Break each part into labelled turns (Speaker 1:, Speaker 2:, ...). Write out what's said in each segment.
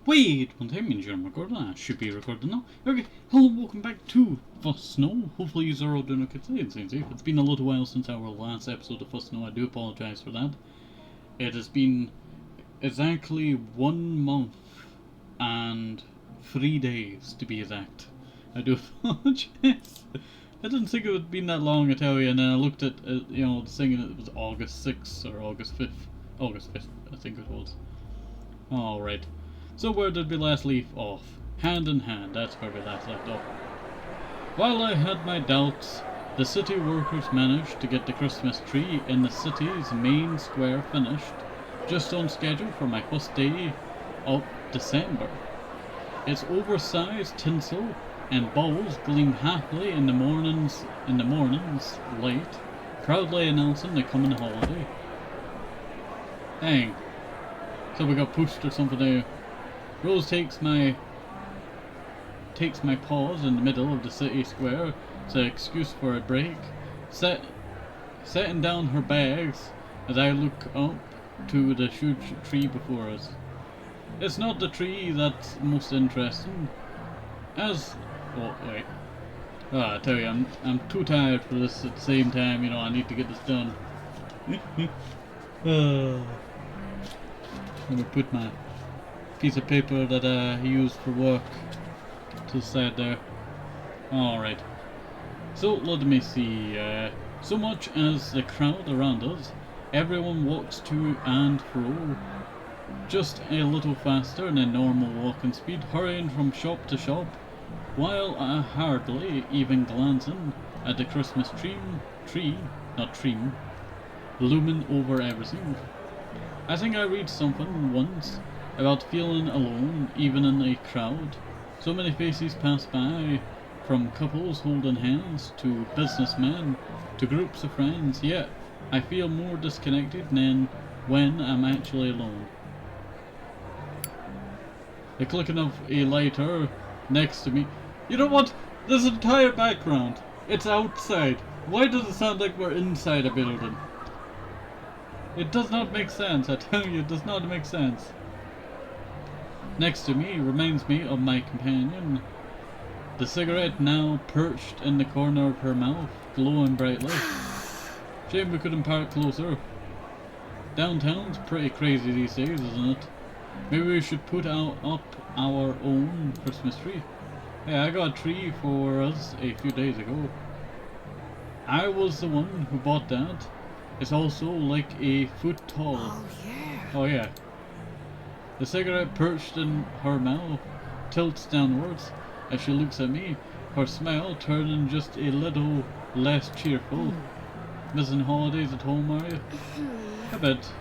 Speaker 1: Wait, one time means you're recording. I should be recording now. Okay, hello and welcome back to Fuss Snow. Hopefully you're all doing okay today and staying safe. It's been a little while since our last episode of Fuss Snow. I do apologise for that. It has been exactly 1 month and 3 days to be exact. I do apologise. I didn't think it would be that long, I tell you, and then I looked at, the thing, and it was August 6th or August 5th. August 5th, I think it was. Alright. So where did we last leave off? Hand in hand, that's where we last left off. While I had my doubts, the city workers managed to get the Christmas tree in the city's main square finished, just on schedule for my first day of December. Its oversized tinsel and balls gleam happily in the morning's light, proudly announcing the coming holiday. Dang. So we got pushed or something there. Rose takes my pause in the middle of the city square as an excuse for a break, setting down her bags as I look up to the huge tree before us. It's not the tree that's most interesting, I tell you, I'm too tired for this at the same time, I need to get this done. I'm gonna put my piece of paper that I used for work to the side there. Alright. So let me see. So much as the crowd around us, everyone walks to and fro, just a little faster than normal walking speed, hurrying from shop to shop, while I hardly even glancing at the Christmas tree, looming over everything. I think I read something once about feeling alone even in a crowd. So many faces pass by, from couples holding hands to businessmen to groups of friends, yet I feel more disconnected than when I'm actually alone. The clicking of a lighter next to me. You know what? This entire background, it's outside. Why does it sound like we're inside a building? It does not make sense, I tell you, it does not make sense. Next to me reminds me of my companion, the cigarette now perched in the corner of her mouth, glowing brightly. Shame we couldn't park closer. Downtown's pretty crazy these days, isn't it? Maybe we should put up our own Christmas tree. Hey, I got a tree for us a few days ago. I was the one who bought that. It's also like a foot tall.
Speaker 2: Oh yeah.
Speaker 1: Oh yeah. The cigarette perched in her mouth tilts downwards as she looks at me, her smile turning just a little less cheerful. Missing holidays at home, are you? A bit.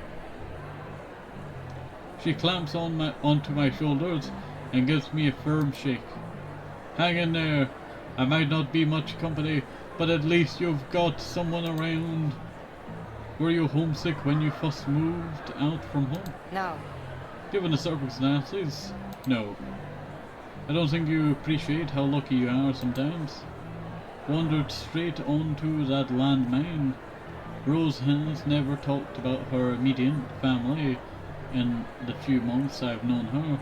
Speaker 1: She clamps onto my shoulders and gives me a firm shake. Hang in there. I might not be much company, but at least you've got someone around. Were you homesick when you first moved out from home?
Speaker 2: No.
Speaker 1: Given the circumstances, no. I don't think you appreciate how lucky you are sometimes. Wandered straight onto that landmine. Rose has never talked about her immediate family in the few months I've known her,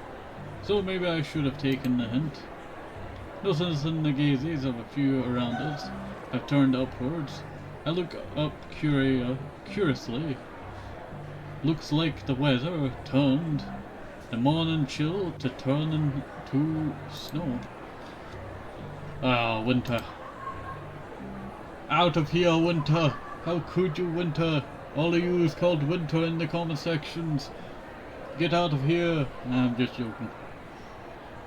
Speaker 1: so maybe I should have taken the hint. Noticing the gazes of a few around us have turned upwards, I look up curiously. Looks like the weather turned the morning chill to turning to snow. Ah, winter. Out of here, winter! How could you, winter? All of you is called winter in the comment sections. Get out of here. Nah, I'm just joking.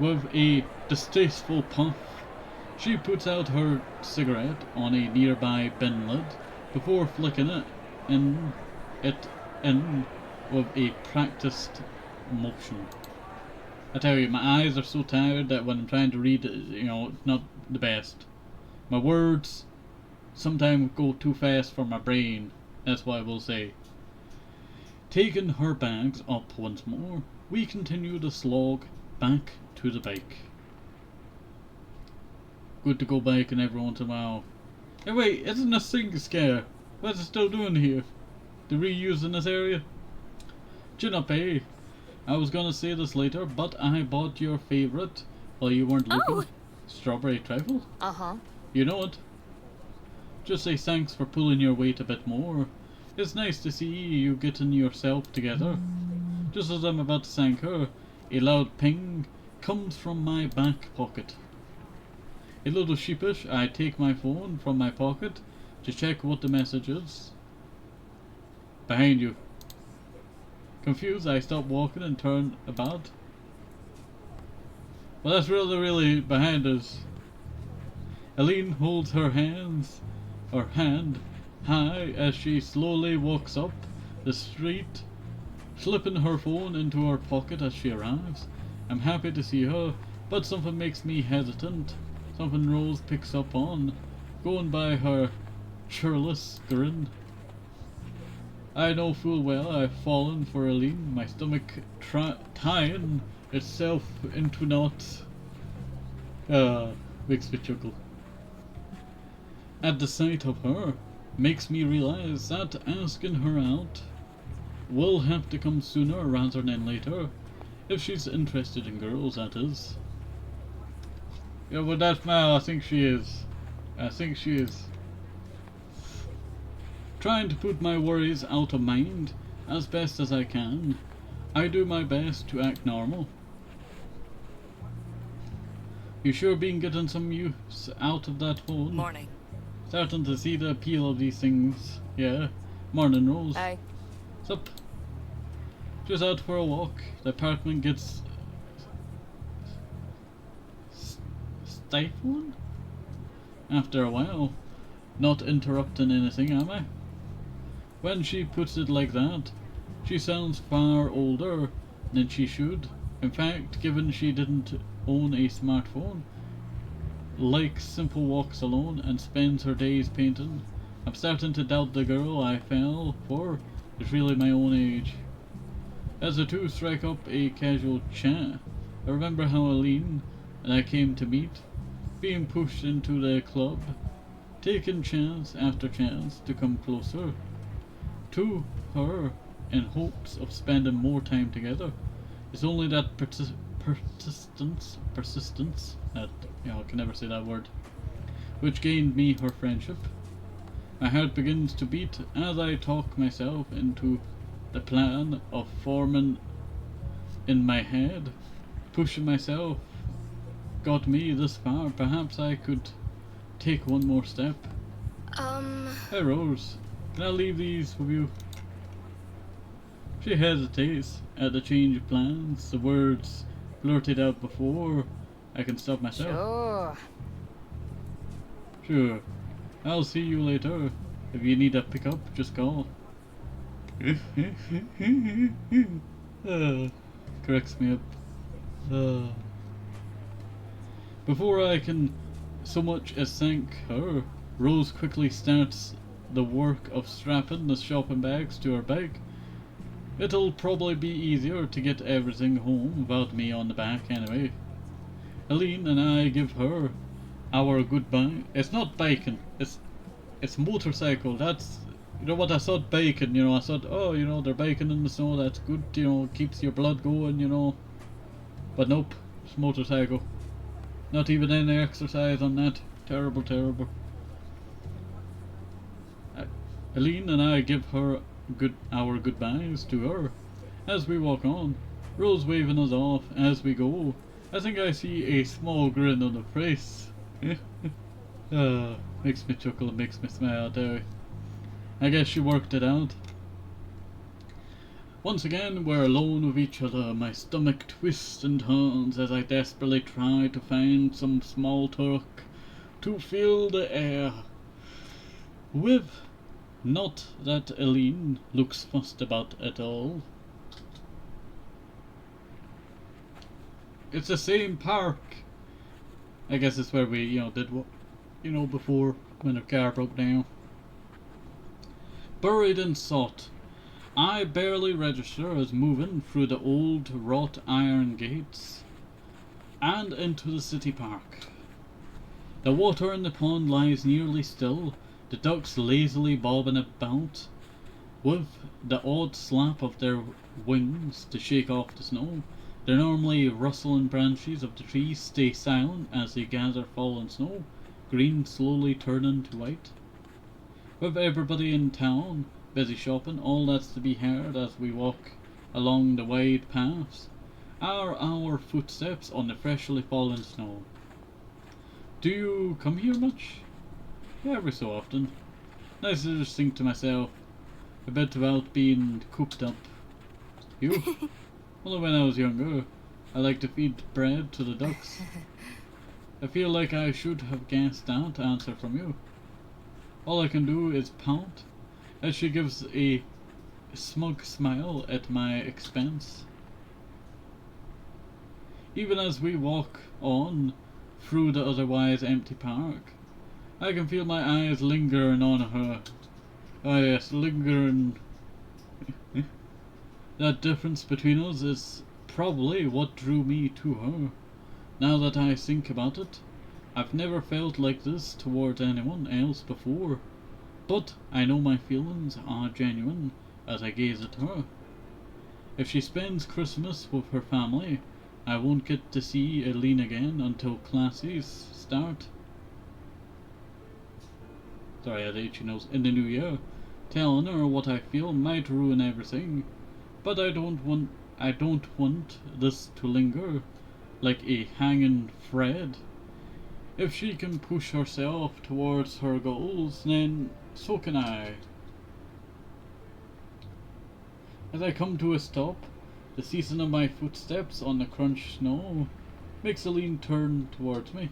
Speaker 1: With a distasteful puff, she puts out her cigarette on a nearby bin lid before flicking it in with a practiced motion. I tell you, my eyes are so tired that when I'm trying to read it, it's not the best. My words sometimes go too fast for my brain, that's what I will say. Taking her bags up once more, we continue the slog back to the bike. Good to go biking every once in a while. Hey wait, isn't a sink scare? What's it still doing here? The reuse in this area? Chin up, eh? I was gonna say this later, but I bought your favorite while you weren't looking.
Speaker 2: Oh.
Speaker 1: Strawberry trifle?
Speaker 2: Uh-huh.
Speaker 1: You know it. Just say thanks for pulling your weight a bit more. It's nice to see you getting yourself together. Just as I'm about to thank her, a loud ping comes from my back pocket. A little sheepish, I take my phone from my pocket to check what the message is. Behind you. Confused, I stop walking and turn about. Well, that's really behind us. Élan holds her hand high as she slowly walks up the street, slipping her phone into her pocket as she arrives. I'm happy to see her, but something makes me hesitant. Something Rose picks up on, going by her churlish grin. I know full well I've fallen for Élan, my stomach tying itself into knots. Makes me chuckle. At the sight of her, makes me realize that asking her out will have to come sooner rather than later, if she's interested in girls, that is. Yeah, but that's I think she is. I think she is. Trying to put my worries out of mind as best as I can. I do my best to act normal. You sure been getting some use out of that phone?
Speaker 2: Morning.
Speaker 1: Starting to see the appeal of these things. Yeah. Morning, Rose.
Speaker 2: Hey.
Speaker 1: Sup? Just out for a walk. The apartment gets stifling? After a while. Not interrupting anything, am I? When she puts it like that, she sounds far older than she should. In fact, given she didn't own a smartphone, likes simple walks alone, and spends her days painting, I'm starting to doubt the girl I fell for is really my own age. As the two strike up a casual chat, I remember how Élan and I came to meet, being pushed into the club, taking chance after chance to come closer to her in hopes of spending more time together. It's only that persistence, that, I can never say that word, which gained me her friendship. My heart begins to beat as I talk myself into the plan of forming in my head. Pushing myself got me this far. Perhaps I could take one more step. Hey Rose, can I leave these with you? She hesitates at the change of plans, the words blurted out before I can stop myself. Sure. I'll see you later. If you need a pickup, just call. Corrects me up. Before I can so much as thank her, Rose quickly starts the work of strapping the shopping bags to her bag. It'll probably be easier to get everything home without me on the back anyway. Élan and I give her our goodbye. It's not bacon, it's motorcycle. That's, you know what, I thought bacon, I thought, oh, they're baking in the snow, that's good, keeps your blood going, But nope, it's motorcycle. Not even any exercise on that. Terrible, terrible. Élan and I give her our goodbyes to her as we walk on, Rose waving us off as we go. I think I see a small grin on her face. Makes me chuckle and makes me smile, too. I guess she worked it out. Once again, we're alone with each other. My stomach twists and turns as I desperately try to find some small talk to fill the air with. Not that Élan looks fussed about at all. It's the same park. I guess it's where we, did what, before when our car broke down. Buried in thought, I barely register as moving through the old wrought iron gates and into the city park. The water in the pond lies nearly still, the ducks lazily bobbing about, with the odd slap of their wings to shake off the snow. The normally rustling branches of the trees stay silent as they gather fallen snow, green slowly turning to white. With everybody in town busy shopping, all that's to be heard as we walk along the wide paths are our footsteps on the freshly fallen snow. Do you come here much? Yeah, every so often. Nice to just think to myself, a bit without being cooped up. You? Only when I was younger, I liked to feed bread to the ducks. I feel like I should have guessed that answer from you. All I can do is pout, as she gives a smug smile at my expense. Even as we walk on through the otherwise empty park, I can feel my eyes lingering on her. Ah yes, lingering. That difference between us is probably what drew me to her. Now that I think about it, I've never felt like this towards anyone else before. But I know my feelings are genuine as I gaze at her. If she spends Christmas with her family, I won't get to see Élan again until classes start. Sorry, I hate she knows. In the new year, telling her what I feel might ruin everything, but I don't want this to linger like a hanging thread. If she can push herself towards her goals, then so can I. As I come to a stop, the ceasing of my footsteps on the crunched snow makes Élan turn towards me.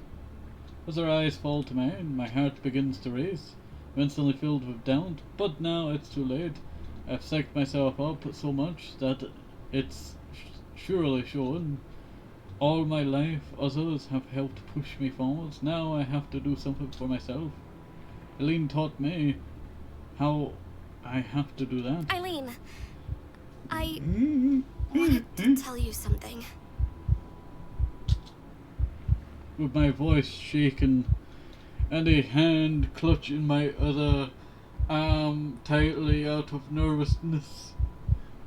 Speaker 1: As her eyes fall to mine, my heart begins to race. I'm instantly filled with doubt, but now it's too late. I've psyched myself up so much that it's surely shown. All my life, others have helped push me forwards. Now I have to do something for myself. Élan taught me how I have to do that.
Speaker 2: Eileen, I wanted to tell you something.
Speaker 1: With my voice shaken and a hand clutching my other arm tightly out of nervousness,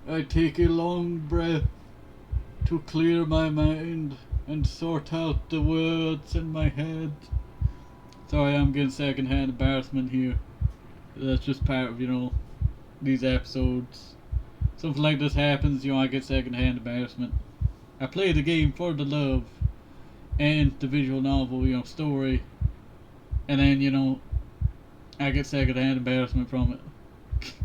Speaker 1: I take a long breath to clear my mind and sort out the words in my head. Sorry, I'm getting second-hand embarrassment here. That's just part of, these episodes. Something like this happens, I get second-hand embarrassment. I play the game for the love and the visual novel, story, and then, I get second-hand embarrassment from it.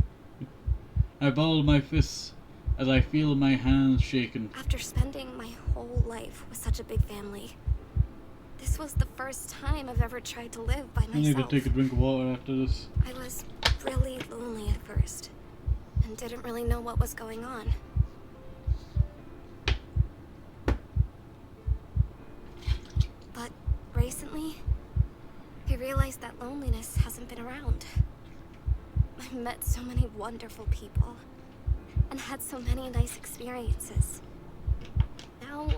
Speaker 1: I ball my fists as I feel my hands shaking.
Speaker 2: After spending my whole life with such a big family, this was the first time I've ever tried to live by myself.
Speaker 1: I need to take a drink of water after this.
Speaker 2: I was really lonely at first, and didn't really know what was going on. But recently, I realized that loneliness hasn't been around. I've met so many wonderful people, and had so many nice experiences. Now,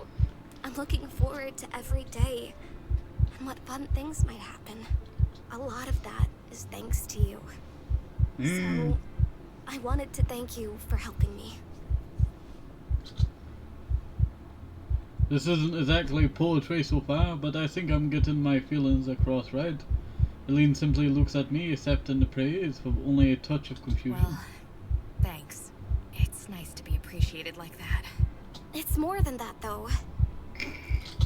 Speaker 2: I'm looking forward to every day, and what fun things might happen. A lot of that is thanks to you. So, I wanted to thank you for helping me.
Speaker 1: This isn't exactly poetry so far, but I think I'm getting my feelings across right. Élan simply looks at me, accepting the praise with only a touch of confusion.
Speaker 3: Well, thanks. It's nice to be appreciated like that.
Speaker 2: It's more than that, though.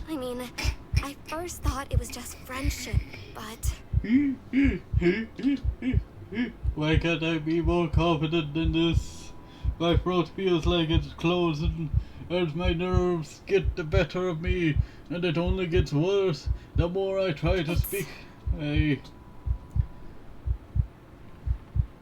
Speaker 2: I mean, I first thought it was just friendship, but...
Speaker 1: Why can't I be more confident than this? My throat feels like it's closing as my nerves get the better of me, and it only gets worse the more I try to speak.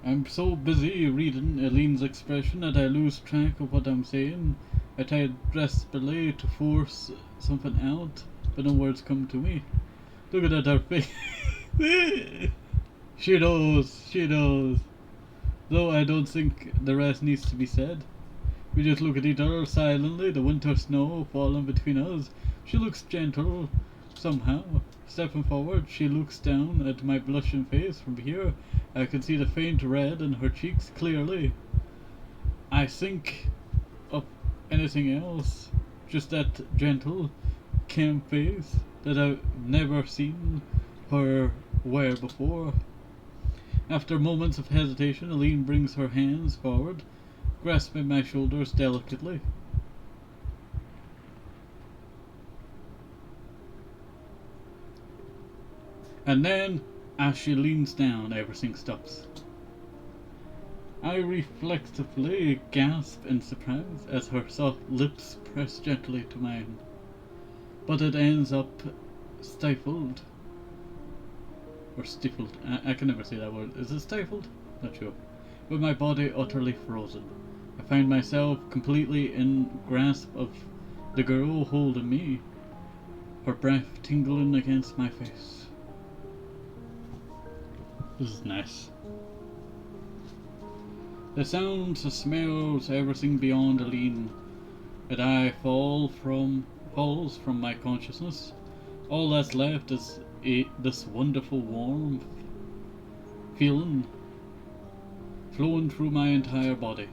Speaker 1: I'm so busy reading Élan's expression that I lose track of what I'm saying. I try desperately to force something out, but no words come to me. Look at her face. She knows. Though I don't think the rest needs to be said. We just look at each other silently, the winter snow falling between us. She looks gentle, somehow. Stepping forward, she looks down at my blushing face. From here, I can see the faint red in her cheeks clearly. I think of anything else. Just that gentle, calm face that I've never seen her wear before. After moments of hesitation, Élan brings her hands forward, grasping my shoulders delicately. And then, as she leans down, everything stops. I reflexively gasp in surprise as her soft lips press gently to mine, but it ends up stifled. Or stifled. I can never say that word. Is it stifled? Not sure. With my body utterly frozen, I find myself completely in grasp of the girl holding me, her breath tingling against my face. This is nice. The sounds, the smells, everything beyond Élan, that I falls from my consciousness. All that's left is this wonderful warm feeling flowing through my entire body.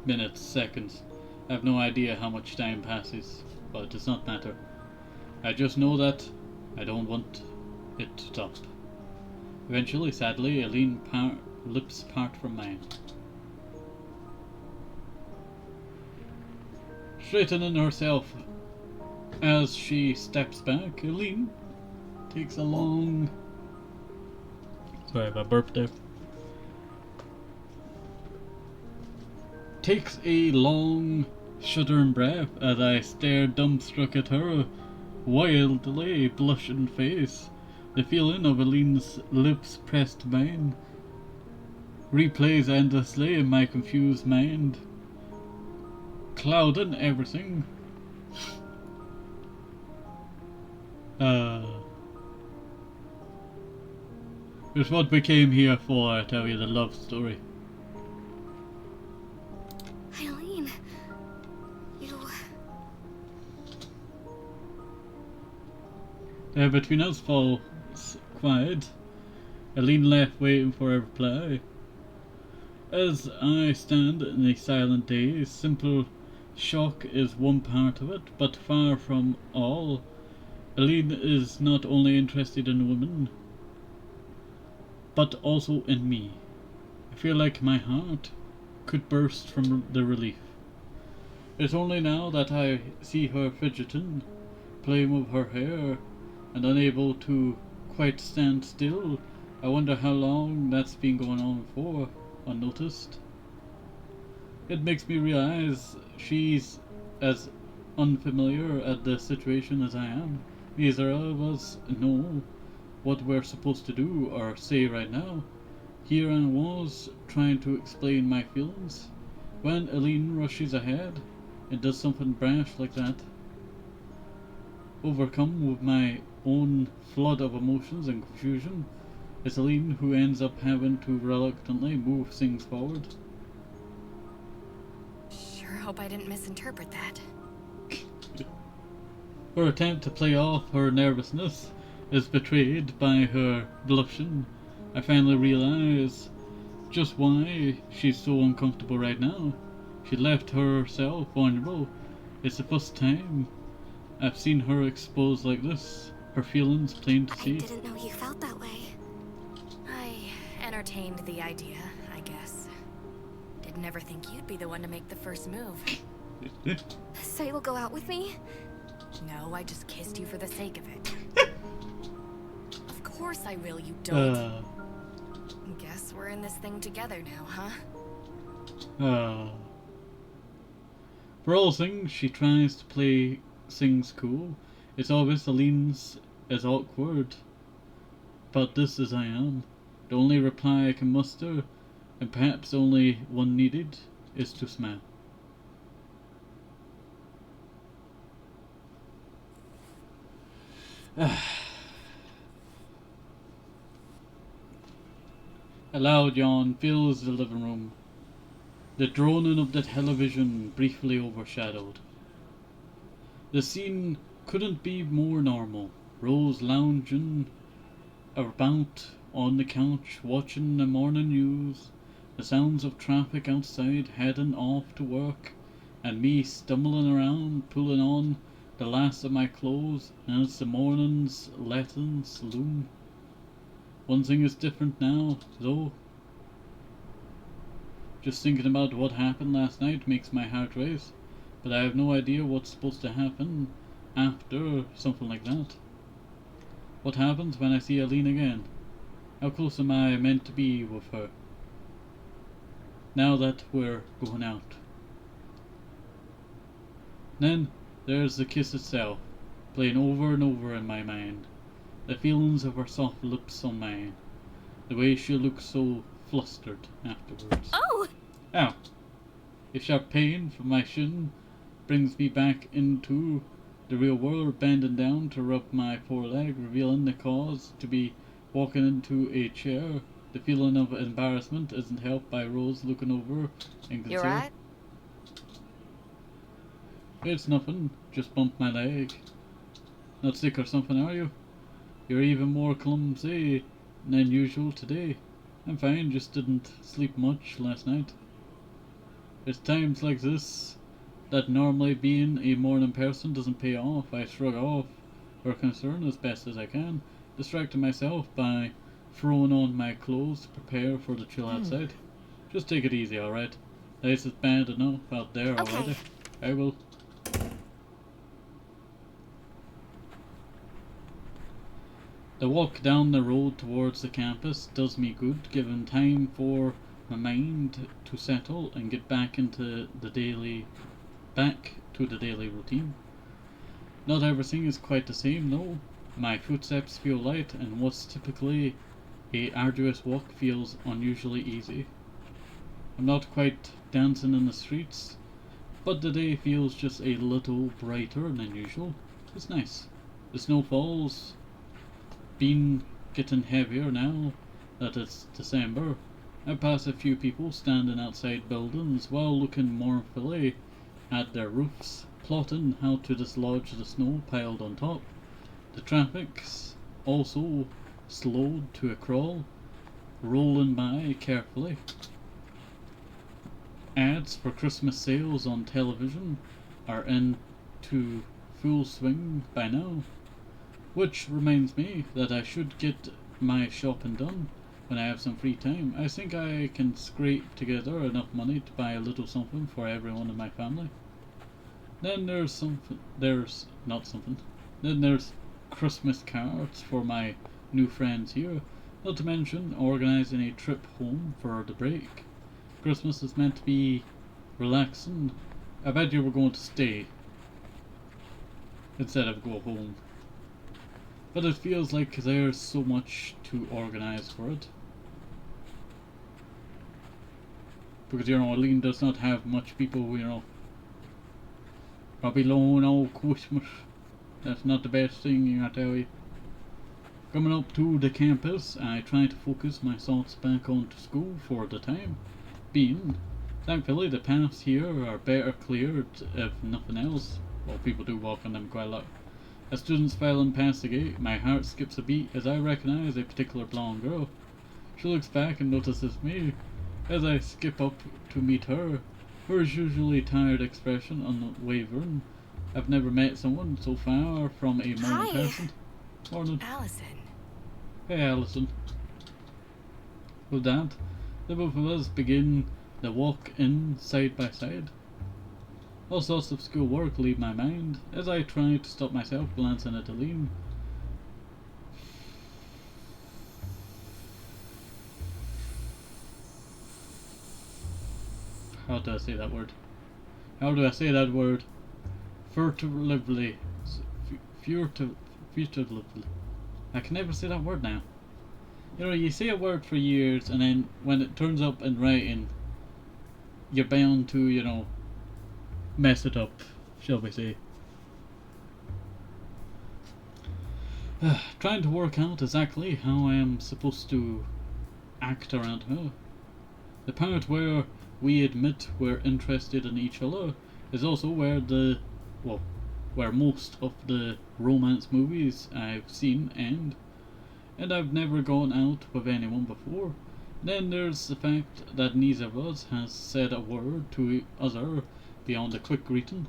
Speaker 1: Minutes, seconds. I have no idea how much time passes, but it does not matter. I just know that I don't want it to stop. Eventually, sadly, Élan's lips part from mine. Straightening herself as she steps back, Élan takes a long... Sorry, I burped there. Takes a long, shuddering breath as I stare dumbstruck at her wildly blushing face. The feeling of Élan's lips pressed to mine replays endlessly in my confused mind, clouding everything. It's what we came here for, I tell you, the love story.
Speaker 2: Eileen, you...
Speaker 1: Between us falls quiet. Élan left waiting for a reply. As I stand in a silent daze, simple shock is one part of it, but far from all. Élan is not only interested in women, but also in me. I feel like my heart could burst from the relief. It's only now that I see her fidgeting, playing with her hair, and unable to quite stand still. I wonder how long that's been going on for, unnoticed. It makes me realize she's as unfamiliar at the situation as I am. Neither of us know what we're supposed to do or say right now. Here I was, trying to explain my feelings, when Élan rushes ahead and does something brash like that. Overcome with my own flood of emotions and confusion, it's Élan who ends up having to reluctantly move things forward.
Speaker 3: Sure hope I didn't misinterpret that.
Speaker 1: Her attempt to play off her nervousness is betrayed by her blushing. I finally realize just why she's so uncomfortable right now. She left herself vulnerable. It's the first time I've seen her exposed like this. Her feelings plain to see.
Speaker 2: I didn't know you felt that way.
Speaker 3: I entertained the idea, I guess. Didn't ever think you'd be the one to make the first move.
Speaker 2: So you'll go out with me?
Speaker 3: No, I just kissed you for the sake of it. Of course I will, you dolt. Guess we're in this thing together now, huh?
Speaker 1: For all things, she tries to play things cool. It's obvious Élan's as awkward, but this as I am. The only reply I can muster, and perhaps only one needed, is to smile. A loud yawn fills the living room. The droning of the television briefly overshadowed. The scene couldn't be more normal. Rose lounging about on the couch, watching the morning news, the sounds of traffic outside, heading off to work, and me stumbling around, pulling on the last of my clothes, and it's the morning's Latin saloon. One thing is different now, though. Just thinking about what happened last night makes my heart race, but I have no idea what's supposed to happen after something like that. What happens when I see Eileen again? How close am I meant to be with her? Now that we're going out. Then there's the kiss itself, playing over and over in my mind. The feelings of her soft lips on mine. The way she looks so flustered afterwards.
Speaker 2: Oh!
Speaker 1: Ow! A sharp pain from my shin brings me back into the real world, bending down to rub my foreleg, revealing the cause to be walking into a chair. The feeling of embarrassment isn't helped by Rose looking over and
Speaker 3: You right?
Speaker 1: It's nothing, just bumped my leg. Not sick or something, are you? You're even more clumsy than usual today. I'm fine, just didn't sleep much last night. It's times like this that normally being a morning person doesn't pay off. I shrug off her concern as best as I can, distracting myself by throwing on my clothes to prepare for the chill outside. Just take it easy, alright? This is bad enough out there already. I will. The walk down the road towards the campus does me good, giving time for my mind to settle and get back to the daily routine. Not everything is quite the same though. My footsteps feel light, and what's typically a arduous walk feels unusually easy. I'm not quite dancing in the streets, but the day feels just a little brighter than usual. It's nice. The snowfall's been getting heavier now that it's December. I pass a few people standing outside buildings while looking mournfully at their roofs, plotting how to dislodge the snow piled on top. The traffic's also slowed to a crawl, rolling by carefully. Ads for Christmas sales on television are into full swing by now. Which reminds me that I should get my shopping done when I have some free time. I think I can scrape together enough money to buy a little something for everyone in my family. Then there's Christmas cards for my new friends here, not to mention organising a trip home for the break. Christmas is meant to be relaxing. I bet you were going to stay instead of go home. But it feels like there's so much to organise for it. Because, Eileen does not have much people, Probably alone all Christmas. That's not the best thing, I tell you. Coming up to the campus, I try to focus my thoughts back onto school for the time being. Thankfully, the paths here are better cleared, if nothing else. Well, people do walk on them quite a lot. As students filing past the gate, my heart skips a beat as I recognize a particular blonde girl. She looks back and notices me. As I skip up to meet her, her usually tired expression unwavering. I've never met someone so far from a morning person. Morning.
Speaker 3: Allison.
Speaker 1: Hey, Allison. With that, the both of us begin the walk in side by side. All sorts of schoolwork leave my mind as I try to stop myself glancing at Eileen. How do I say that word? Furtively. Furtively. I can never say that word now. You say a word for years, and then when it turns up in writing, you're bound to, mess it up, shall we say. Trying to work out exactly how I am supposed to act around her. The part where we admit we're interested in each other is also where where most of the romance movies I've seen end, and I've never gone out with anyone before. Then there's the fact that neither of us has said a word to the other beyond a quick greeting.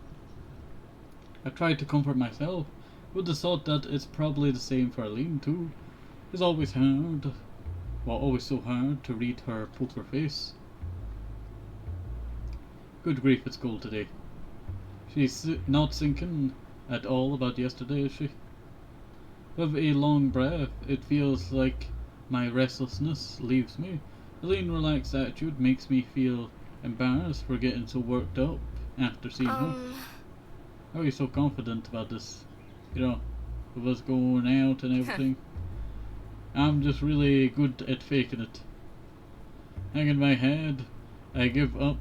Speaker 1: I tried to comfort myself with the thought that it's probably the same for Eileen too. It's always so hard to read her poker face. Good grief, it's cold today. She's not thinking at all about yesterday, is she? With a long breath, it feels like my restlessness leaves me. Eileen's relaxed attitude makes me feel embarrassed for getting so worked up after seeing her. How are you so confident about this? You know, with us going out and everything. I'm just really good at faking it. Hanging my head, I give up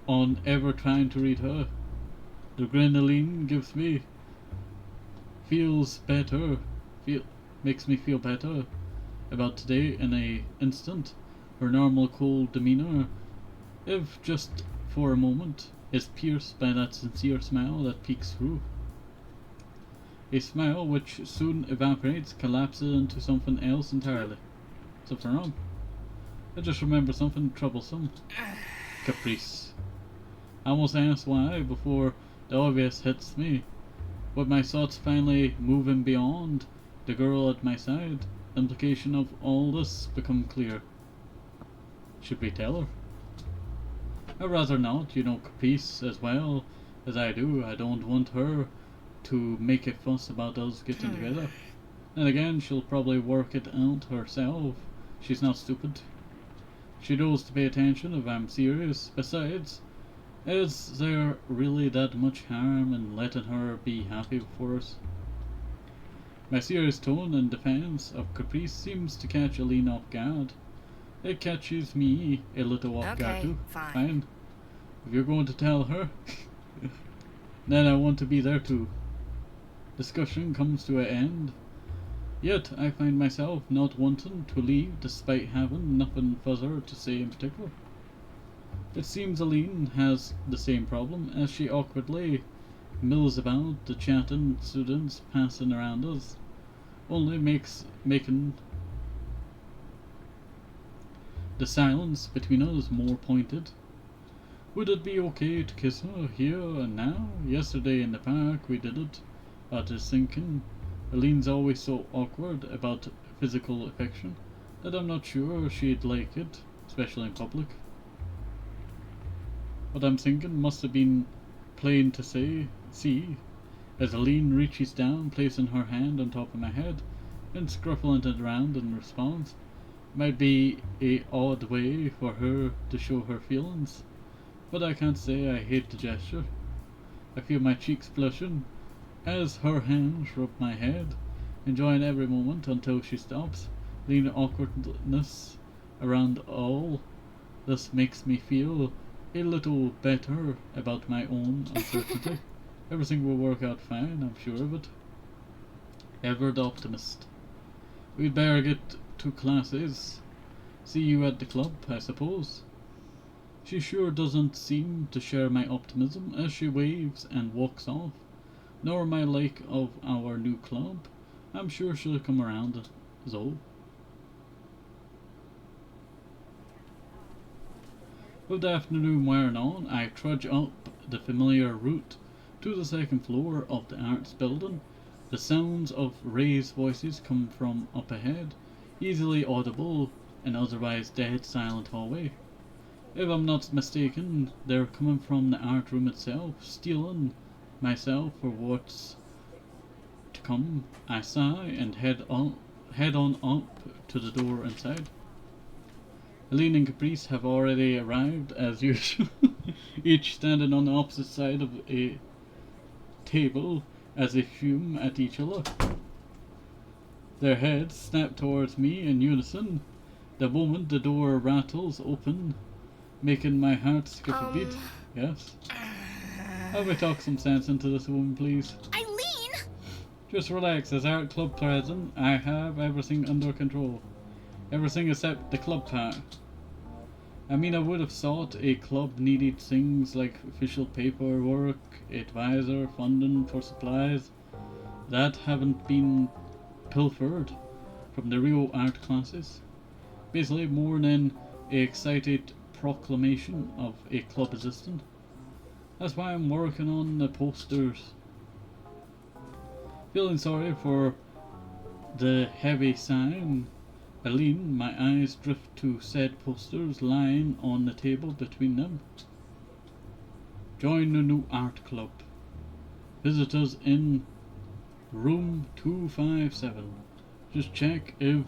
Speaker 1: on ever trying to read her. The grin Eileen gives me makes me feel better about today in an instant. Her normal cold demeanour, if just for a moment, is pierced by that sincere smile that peeks through. A smile which soon evaporates, collapses into something else entirely. Something wrong. I just remember something troublesome. Caprice. I almost asked why before the obvious hits me. With my thoughts finally moving beyond the girl at my side, the implication of all this become clear. Should we tell her? I'd rather not, you know Caprice as well as I do. I don't want her to make a fuss about us getting together. And again, she'll probably work it out herself. She's not stupid. She knows to pay attention if I'm serious. Besides, is there really that much harm in letting her be happy for us? My serious tone in defense of Caprice seems to catch Eileen off guard. It catches me a little off guard too. Fine. If you're going to tell her, then I want to be there too. Discussion comes to an end. Yet I find myself not wanting to leave despite having nothing further to say in particular. It seems Eileen has the same problem as she awkwardly mills about the chatting students passing around us, only making the silence between us more pointed. Would it be okay to kiss her here and now? Yesterday in the park we did it. I was thinking, Eileen's always so awkward about physical affection that I'm not sure she'd like it, especially in public. What I'm thinking must have been plain to see, as Eileen reaches down, placing her hand on top of my head, and scruffling it around in response. Might be a odd way for her to show her feelings, but I can't say I hate the gesture. I feel my cheeks flushing as her hands rub my head, enjoying every moment until she stops. The awkwardness around all this makes me feel a little better about my own uncertainty. Everything will work out fine, I'm sure of it. Ever the optimist. We'd better get to classes. See you at the club, I suppose. She sure doesn't seem to share my optimism as she waves and walks off, nor my like of our new club. I'm sure she'll come around, though. With the afternoon wearing on, I trudge up the familiar route to the second floor of the arts building. The sounds of raised voices come from up ahead, easily audible in otherwise dead silent hallway. If I'm not mistaken, they're coming from the art room itself, stealing myself for what's to come. I sigh and head on up to the door inside. Eileen and Caprice have already arrived as usual, each standing on the opposite side of a table as they fume at each other. Their heads snap towards me in unison. The moment the door rattles open, making my heart skip a beat. Yes? Help me talk some sense into this woman, please.
Speaker 3: Eileen!
Speaker 1: Just relax. As art club president, I have everything under control. Everything except the club part. I mean, I would have thought a club needed things like official paperwork, advisor, funding for supplies that haven't been pilfered from the real art classes. Basically, more than an excited proclamation of a club existence. That's why I'm working on the posters. Feeling sorry for the heavy sign, Eileen, my eyes drift to said posters lying on the table between them. Join the new art club. Visit us in room 257. Just check if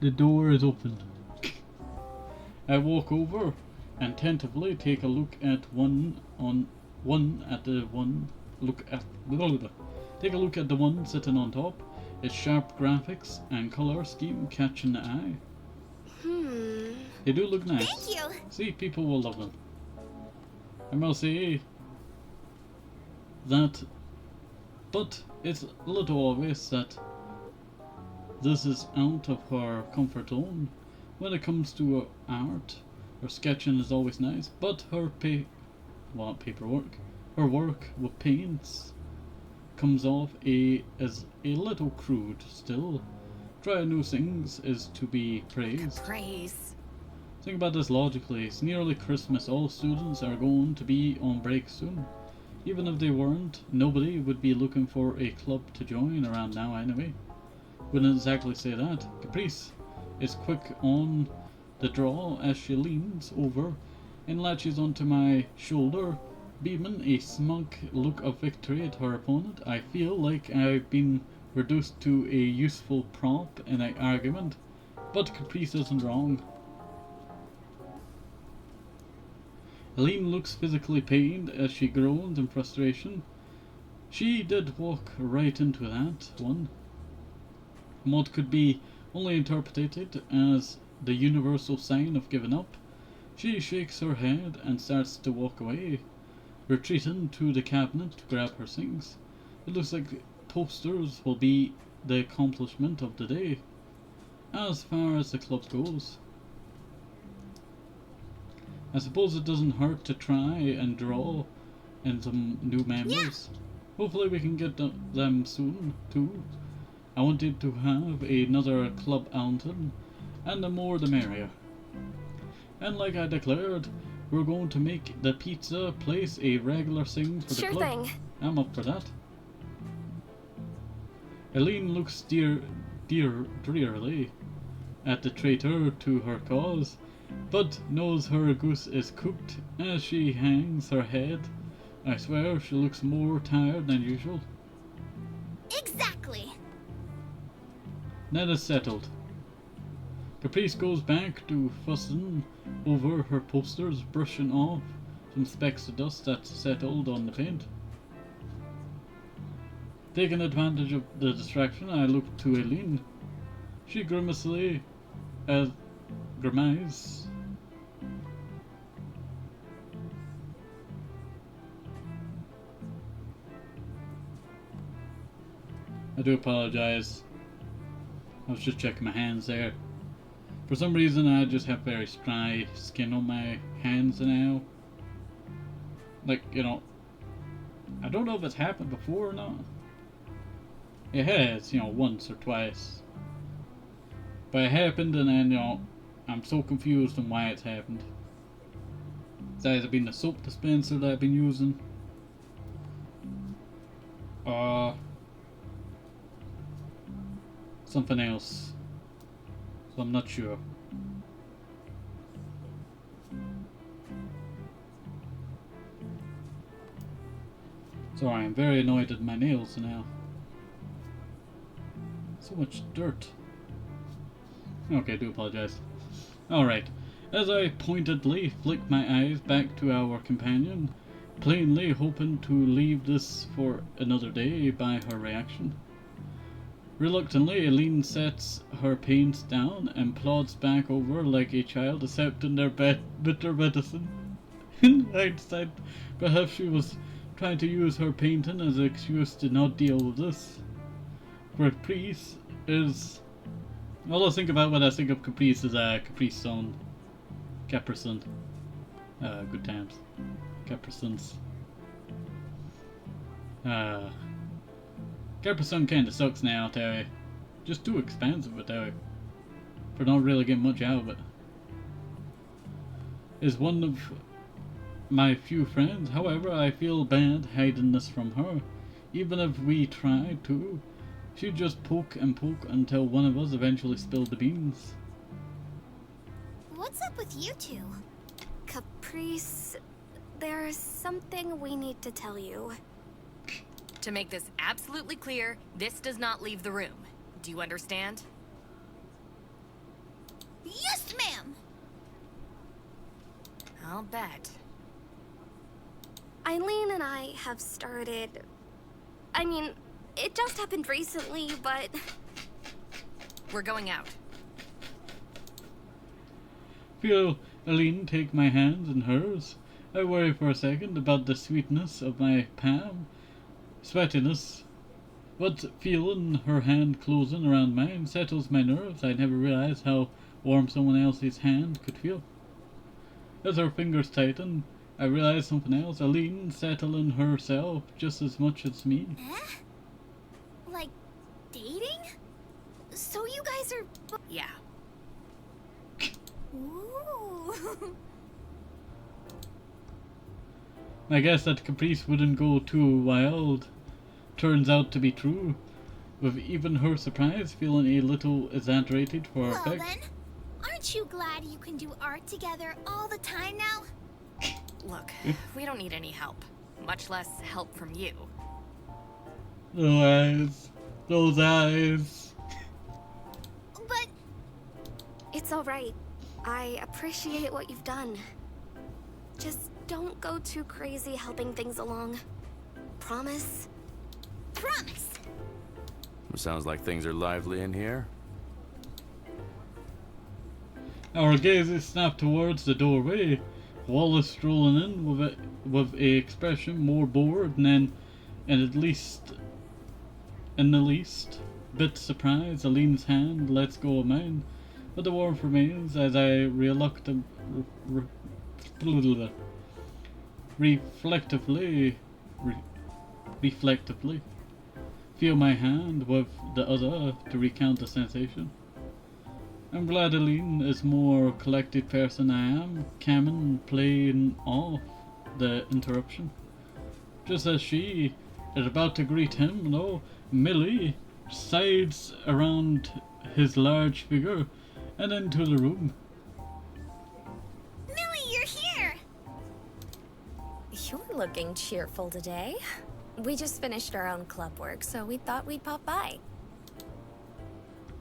Speaker 1: the door is open. I walk over and tentatively take a look at Take a look at the one sitting on top. Its sharp graphics and color scheme catching the eye. They do look nice.
Speaker 2: Thank you.
Speaker 1: See, people will love them. I must say that, but it's a little obvious that this is out of her comfort zone. When it comes to art, her sketching is always nice, but her her work with paints comes off as a little crude still. Trying new things is to be praised.
Speaker 3: Praise.
Speaker 1: Think about this logically. It's nearly Christmas. All students are going to be on break soon. Even if they weren't, nobody would be looking for a club to join around now anyway. Wouldn't exactly say that. Caprice is quick on the draw as she leans over and latches onto my shoulder, beaming a smug look of victory at her opponent. I feel like I've been reduced to a useful prop in an argument, but Caprice isn't wrong. Eileen looks physically pained as she groans in frustration. She did walk right into that one. What could be only interpreted as the universal sign of giving up. She shakes her head and starts to walk away, retreating to the cabinet to grab her things. It looks like posters will be the accomplishment of the day, as far as the club goes. I suppose it doesn't hurt to try and draw in some new members. Yeah. Hopefully we can get them soon too. I wanted to have another club outing, and the more the merrier. And like I declared, we're going to make the pizza place a regular thing for the club. Sure thing. I'm up for that. Eileen looks drearily at the traitor to her cause, but knows her goose is cooked as she hangs her head. I swear she looks more tired than usual.
Speaker 2: Exactly.
Speaker 1: That is settled. Caprice goes back to fussing over her posters, brushing off some specks of dust that's settled on the paint. Taking advantage of the distraction, I look to Eileen. She grimaces. I do apologize. I was just checking my hands there. For some reason I just have very dry skin on my hands now. Like, you know, I don't know if it's happened before or not. It has, you know, once or twice. But it happened and then, you know, I'm so confused on why it's happened. It's either been the soap dispenser that I've been using. Something else. So I'm not sure. So I am very annoyed at my nails now. So much dirt. Okay, I do apologize. Alright. As I pointedly flick my eyes back to our companion, plainly hoping to leave this for another day by her reaction. Reluctantly, Eileen sets her paints down and plods back over like a child accepting their bitter medicine. In hindsight, perhaps she was trying to use her painting as an excuse to not deal with this. Caprice is... all I think about when I think of Caprice is Caprice Sun. Capricin. Good times. Capricins. Capricin kinda sucks now, I tell you. Just too expensive, I tell you. For not really getting much out of it. Is one of my few friends. However, I feel bad hiding this from her. Even if we tried to, she'd just poke and poke until one of us eventually spilled the beans.
Speaker 2: What's up with you two? Caprice, there's something we need to tell you.
Speaker 3: To make this absolutely clear, this does not leave the room. Do you understand?
Speaker 2: Yes, ma'am!
Speaker 3: I'll bet.
Speaker 2: Eileen and I have started... I mean, it just happened recently, but...
Speaker 3: We're going out.
Speaker 1: Feel Eileen take my hands in hers. I worry for a second about the sweetness of my palm, sweatiness, but feeling her hand closing around mine settles my nerves. I never realized how warm someone else's hand could feel. As her fingers tighten, I realize something else. Eileen settling herself just as much as me.
Speaker 2: Eh? Like, dating? So you guys are...
Speaker 3: Yeah.
Speaker 2: Ooh.
Speaker 1: I guess that Caprice wouldn't go too wild turns out to be true, with even her surprise feeling a little exaggerated for
Speaker 2: Well
Speaker 1: effect.
Speaker 2: then, aren't you glad you can do art together all the time now?
Speaker 3: Look, we don't need any help. Much less help from you.
Speaker 1: Those eyes. Those eyes.
Speaker 2: But... It's alright. I appreciate what you've done. Just don't go too crazy helping things along. Promise? Promise!
Speaker 4: Sounds like things are lively in here.
Speaker 1: Our gazes snap towards the doorway. Wallace strolling in with a expression more bored than and the least bit surprised. Eileen's hand lets go of mine, but the warmth remains as I reflectively feel my hand with the other to recount the sensation. I'm glad Eileen is more collected person I am, calm playing off the interruption. Just as she is about to greet him, though, Millie sides around his large figure and into the room.
Speaker 2: Millie, you're here!
Speaker 5: You're looking cheerful today. We just finished our own club work, so we thought we'd pop by.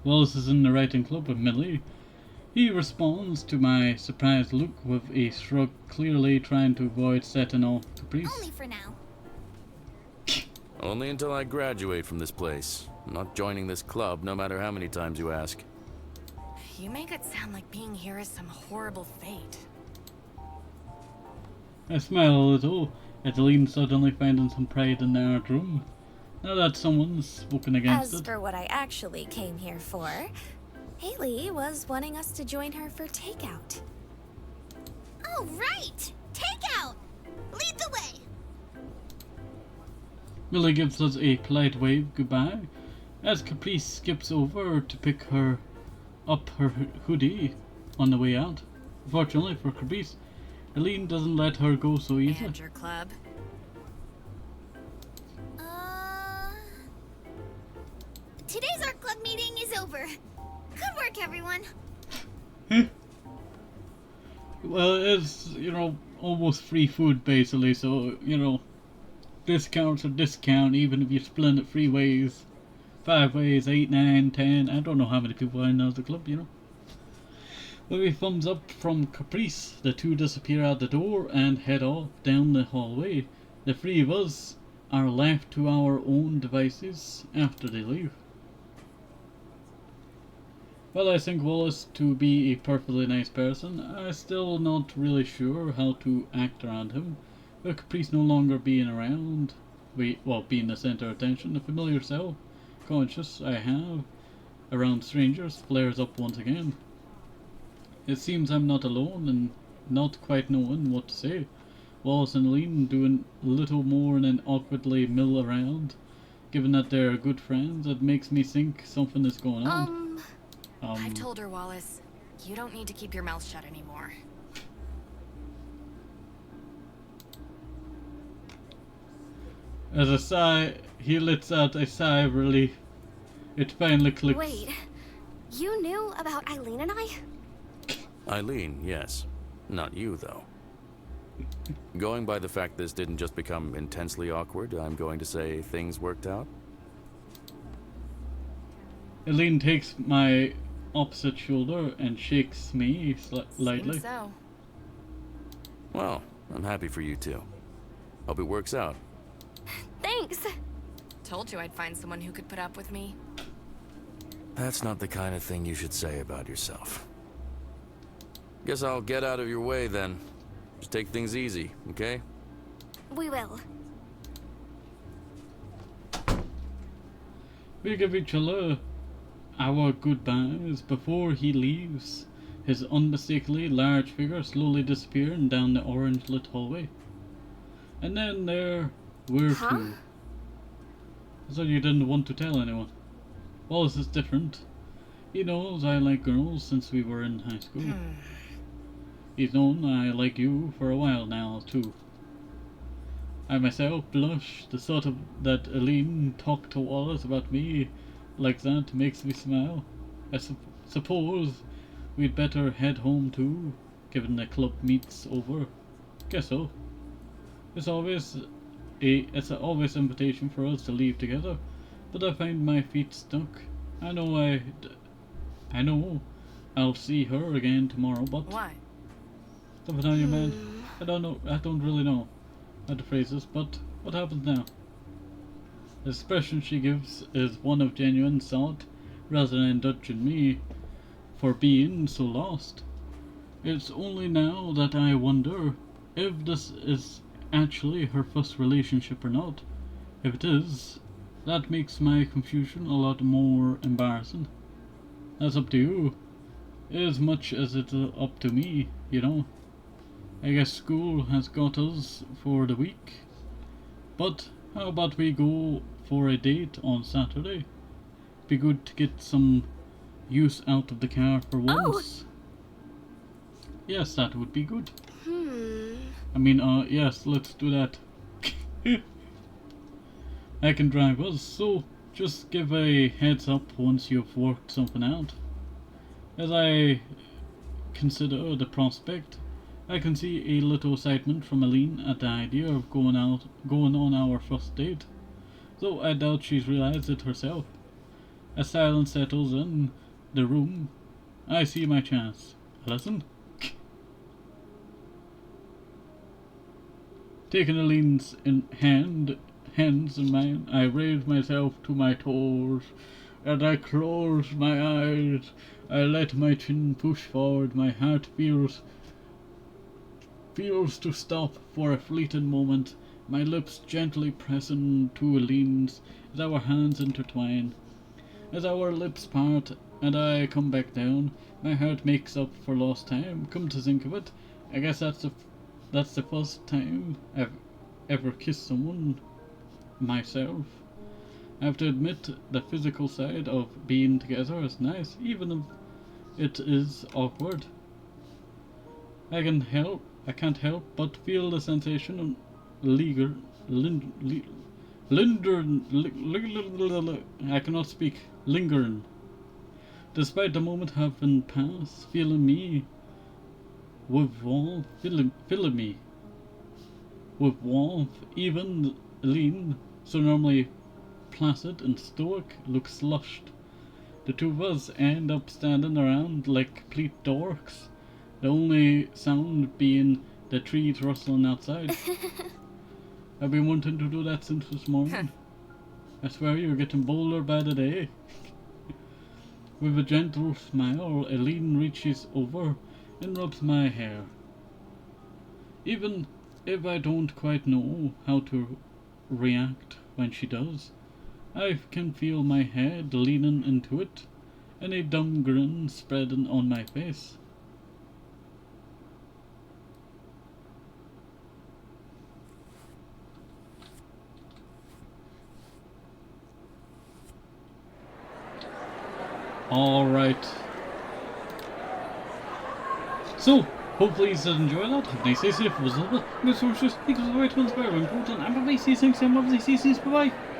Speaker 1: Wallace is in the writing club with Millie. He responds to my surprised look with a shrug, clearly trying to avoid setting off Caprice.
Speaker 2: Only for now.
Speaker 4: Only until I graduate from this place. I'm not joining this club, no matter how many times you ask.
Speaker 3: You make it sound like being here is some horrible fate.
Speaker 1: I smile a little at Eileen suddenly finding some pride in the art room. Now that someone's spoken against
Speaker 5: As
Speaker 1: it.
Speaker 5: for what I actually came here for, Haley was wanting us to join her for takeout.
Speaker 2: Oh, right! Takeout! Lead the way!
Speaker 1: Millie gives us a polite wave goodbye as Caprice skips over to pick her up her hoodie on the way out. Fortunately for Caprice, Eileen doesn't let her go so easily.
Speaker 3: And your club?
Speaker 2: Today's art club meeting is over. Good work, everyone.
Speaker 1: Well, it's, almost free food basically, so, discounts are discount even if you split it 3 ways. 5 ways, 8, 9, 10, I don't know how many people are in the club, With a thumbs up from Caprice, the two disappear out the door and head off down the hallway. The 3 of us are left to our own devices after they leave. While I think Wallace to be a perfectly nice person, I'm still not really sure how to act around him. With Caprice no longer being around, being the center of attention, the familiar self-conscious I have around strangers flares up once again. It seems I'm not alone and not quite knowing what to say. Wallace and Eileen doing little more than awkwardly mill around. Given that they're good friends, it makes me think something is going on.
Speaker 3: I've told her, Wallace. You don't need to keep your mouth shut anymore.
Speaker 1: As a sigh, he lets out a sigh of relief. It finally clicks.
Speaker 2: Wait, you knew about Eileen and I?
Speaker 4: Eileen, yes. Not you, though. Going by the fact this didn't just become intensely awkward, I'm going to say things worked out.
Speaker 1: Eileen takes my opposite shoulder and shakes me lightly.
Speaker 3: Seems so.
Speaker 4: Well, I'm happy for you too. Hope it works out.
Speaker 2: Thanks.
Speaker 3: Told you I'd find someone who could put up with me.
Speaker 4: That's not the kind of thing you should say about yourself. Guess I'll get out of your way then. Just take things easy, okay?
Speaker 2: We will.
Speaker 1: We give each other our goodbyes before he leaves, his unmistakably large figure slowly disappearing down the orange-lit hallway. And then there we're two. So you didn't want to tell anyone. Well, this is different. He knows I like girls since we were in high school. He's known I like you for a while now, too. I myself blush. The thought of that Eileen talked to Wallace about me like that makes me smile. I suppose we'd better head home too, given the club meet's over. Guess so. It's always an obvious invitation for us to leave together, but I find my feet stuck. I know I'll see her again tomorrow, but
Speaker 3: What?
Speaker 1: something on your mind? I don't really know how to phrase this, but what happens now? The expression she gives is one of genuine thought, rather than indulging me for being so lost. It's only now that I wonder if this is actually her first relationship or not. If it is, that makes my confusion a lot more embarrassing. That's up to you, as much as it's up to me, you know. I guess school has got us for the week. But how about we go for a date on Saturday? Be good to get some use out of the car for once. Yes, that would be good. I mean, yes, let's do that. I can drive us, so just give a heads up once you've worked something out. As I consider the prospect, I can see a little excitement from Eileen at the idea of going on our first date, though I doubt she's realized it herself. As silence settles in the room, I see my chance. Allison? Taking Eileen's hands in mine, I raise myself to my toes, and I close my eyes. I let my chin push forward. My heart feels to stop for a fleeting moment, my lips gently pressing to Eileen's as our hands intertwine. As our lips part and I come back down, my heart makes up for lost time. Come to think of it, I guess that's the first time I've ever kissed someone myself. I have to admit the physical side of being together is nice, even if it is awkward. I can't help but feel the sensation of lingering. Despite the moment having passed, filling me with warmth, filling me with warmth. Even Eileen, so normally placid and stoic, looks flushed. The two of us end up standing around like complete dorks, the only sound being the trees rustling outside. I've been wanting to do that since this morning. I swear you're getting bolder by the day. With a gentle smile, Eileen reaches over and rubs my hair. Even if I don't quite know how to react when she does, I can feel my head leaning into it and a dumb grin spreading on my face. Alright. So, hopefully you did enjoy that. Have a nice day, safe, was a little bit, good sources, because the right one's very important, and bye-bye, see you next time, obviously, see you soon, bye-bye.